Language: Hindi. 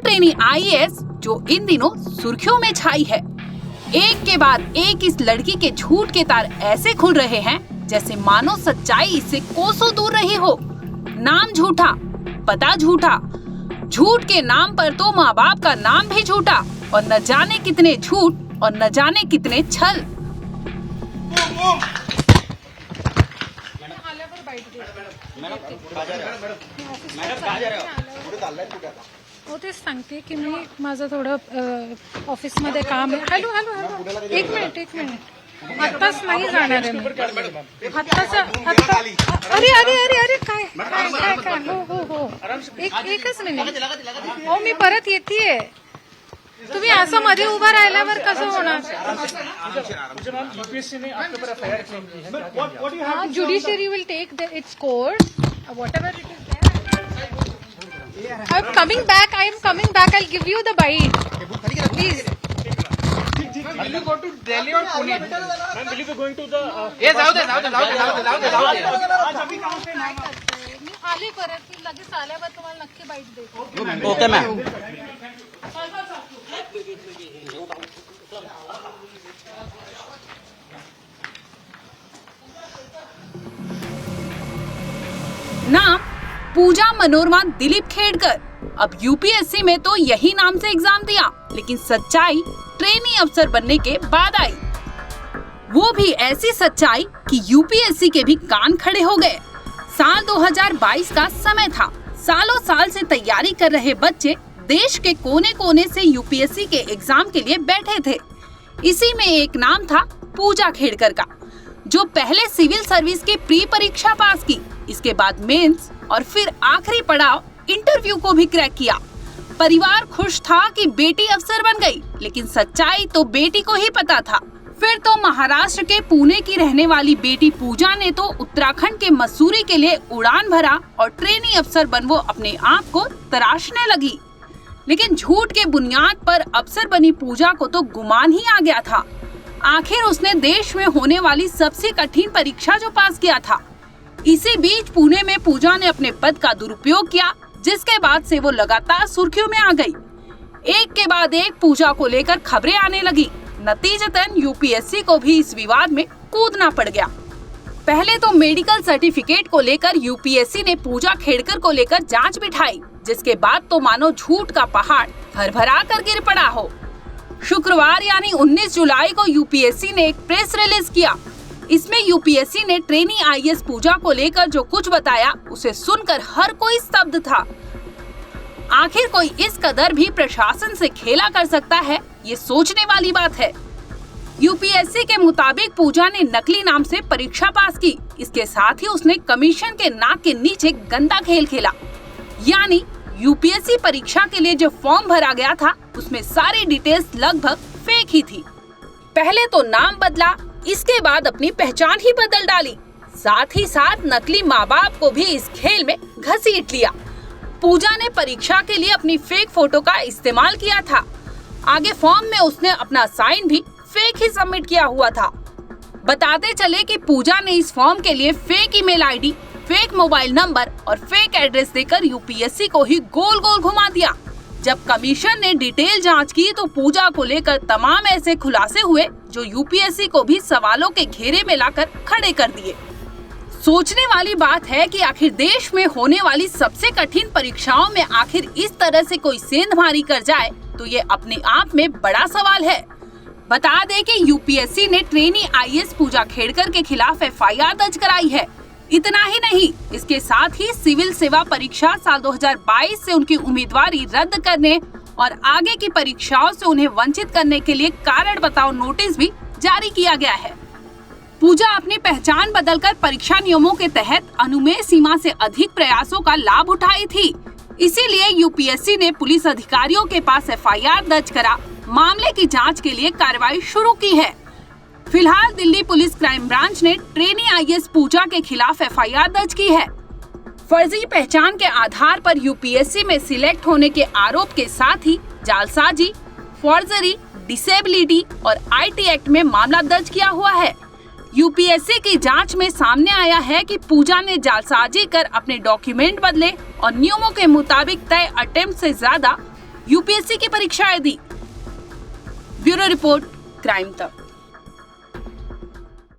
ट्रेनी आईएएस जो इन दिनों सुर्खियों में छाई है। एक के बाद एक इस लड़की के झूठ के तार ऐसे खुल रहे हैं जैसे मानो सच्चाई इससे कोसों दूर रही हो। नाम झूठा, पता झूठा, झूठ के नाम पर तो माँ बाप का नाम भी झूठा और न जाने कितने झूठ और न जाने कितने छल। हो तेच सांगते की मी माझं थोडं ऑफिसमध्ये काम आहे। हॅलो हॅलो हॅलो एक मिनिट आत्ताच नाही जाणार आहे मी आत्ताच आत्ता अरे अरे अरे अरे काय काय काय काय हो हो हो एकच मिनिट हो मी परत येतेय। तुम्ही असं मध्ये उभं राहिल्यावर कसं होणार? Judiciary will take its course whatever it is there. I am coming back. I'll give you the bite. Please. Will you go to Delhi or Pune? Ma'am, will you be going to the? Yes, जाऊ दे. आज अभी कहाँ पे ना? मी आले परत की लगेच आल्यावर तुम्हाला नक्की बाईट देते। Okay ma'am. नाम पूजा मनोरमा दिलीप खेड़कर। अब यूपीएससी में तो यही नाम से एग्जाम दिया, लेकिन सच्चाई ट्रेनी अफसर बनने के बाद आई। वो भी ऐसी सच्चाई कि यूपीएससी के भी कान खड़े हो गए। साल 2022 का समय था। सालों साल से तैयारी कर रहे बच्चे देश के कोने कोने से यूपीएससी के एग्जाम के लिए बैठे थे। इसी में एक नाम था पूजा खेड़कर का, जो पहले सिविल सर्विस की प्री परीक्षा पास की, इसके बाद मेंस और फिर आखिरी पड़ाव इंटरव्यू को भी क्रैक किया। परिवार खुश था कि बेटी अफसर बन गई, लेकिन सच्चाई तो बेटी को ही पता था। फिर तो महाराष्ट्र के पुणे की रहने वाली बेटी पूजा ने तो उत्तराखंड के मसूरी के लिए उड़ान भरा और ट्रेनी अफसर बन वो अपने आप को तराशने लगी। लेकिन झूठ के बुनियाद पर अफसर बनी पूजा को तो गुमान ही आ गया था। आखिर उसने देश में होने वाली सबसे कठिन परीक्षा जो पास किया था। इसी बीच पुणे में पूजा ने अपने पद का दुरुपयोग किया, जिसके बाद से वो लगातार सुर्खियों में आ गई। एक के बाद एक पूजा को लेकर खबरें आने लगी। नतीजतन यूपीएससी को भी इस विवाद में कूदना पड़ गया। पहले तो मेडिकल सर्टिफिकेट को लेकर यूपीएससी ने पूजा खेड़कर को लेकर जांच बिठाई, जिसके बाद तो मानो झूठ का पहाड़ भरभरा कर गिर पड़ा हो। शुक्रवार यानी 19 जुलाई को यूपीएससी ने एक प्रेस रिलीज किया। इसमें यूपीएससी ने ट्रेनी आईएएस पूजा को लेकर जो कुछ बताया, उसे सुनकर हर कोई स्तब्ध था। आखिर कोई इस कदर भी प्रशासन से खेला कर सकता है, ये सोचने वाली बात है। यूपीएससी के मुताबिक पूजा ने नकली नाम से परीक्षा पास की। इसके साथ ही उसने कमीशन के नाक के नीचे गंदा खेल खेला। यानी यूपीएससी परीक्षा के लिए जो फॉर्म भरा गया था, उसमें सारी डिटेल्स लगभग फेक ही थी। पहले तो नाम बदला, इसके बाद अपनी पहचान ही बदल डाली। साथ ही साथ नकली माँ बाप को भी इस खेल में घसीट लिया। पूजा ने परीक्षा के लिए अपनी फेक फोटो का इस्तेमाल किया था। आगे फॉर्म में उसने अपना साइन भी फेक ही सबमिट किया हुआ था। बताते चले कि पूजा ने इस फॉर्म के लिए fake email ID, fake mobile number और फेक एड्रेस देकर यूपीएससी को ही गोल गोल घुमा दिया। जब कमीशन ने डिटेल जांच की तो पूजा को लेकर तमाम ऐसे खुलासे हुए जो यूपीएससी को भी सवालों के घेरे में लाकर खड़े कर दिए। सोचने वाली बात है कि आखिर देश में होने वाली सबसे कठिन परीक्षाओं में आखिर इस तरह से कोई सेंधमारी कर जाए तो ये अपने आप में बड़ा सवाल है। बता दें कि यूपीएससी ने ट्रेनी आईएएस पूजा खेड़कर के खिलाफ एफआईआर दर्ज कराई है। इतना ही नहीं, इसके साथ ही सिविल सेवा परीक्षा साल 2022 से उनकी उम्मीदवारी रद्द करने और आगे की परीक्षाओं से उन्हें वंचित करने के लिए कारण बताओ नोटिस भी जारी किया गया है। पूजा अपनी पहचान बदलकर परीक्षा नियमों के तहत अनुमेय सीमा से अधिक प्रयासों का लाभ उठाई थी। इसीलिए यूपीएससी ने पुलिस अधिकारियों के पास एफआईआर दर्ज करा मामले की जांच के लिए कार्रवाई शुरू की है। फिलहाल दिल्ली पुलिस क्राइम ब्रांच ने ट्रेनी आईएएस पूजा के खिलाफ एफआईआर दर्ज की है। फर्जी पहचान के आधार पर यूपीएससी में सिलेक्ट होने के आरोप के साथ ही जालसाजी, फॉर्जरी, डिसेबिलिटी और आईटी एक्ट में मामला दर्ज किया हुआ है। यूपीएससी की जांच में सामने आया है कि पूजा ने जालसाजी कर अपने डॉक्यूमेंट बदले और नियमों के मुताबिक तय अटेम्प्ट से ज्यादा यूपीएससी की परीक्षाएं दी। ब्यूरो रिपोर्ट, क्राइम तक।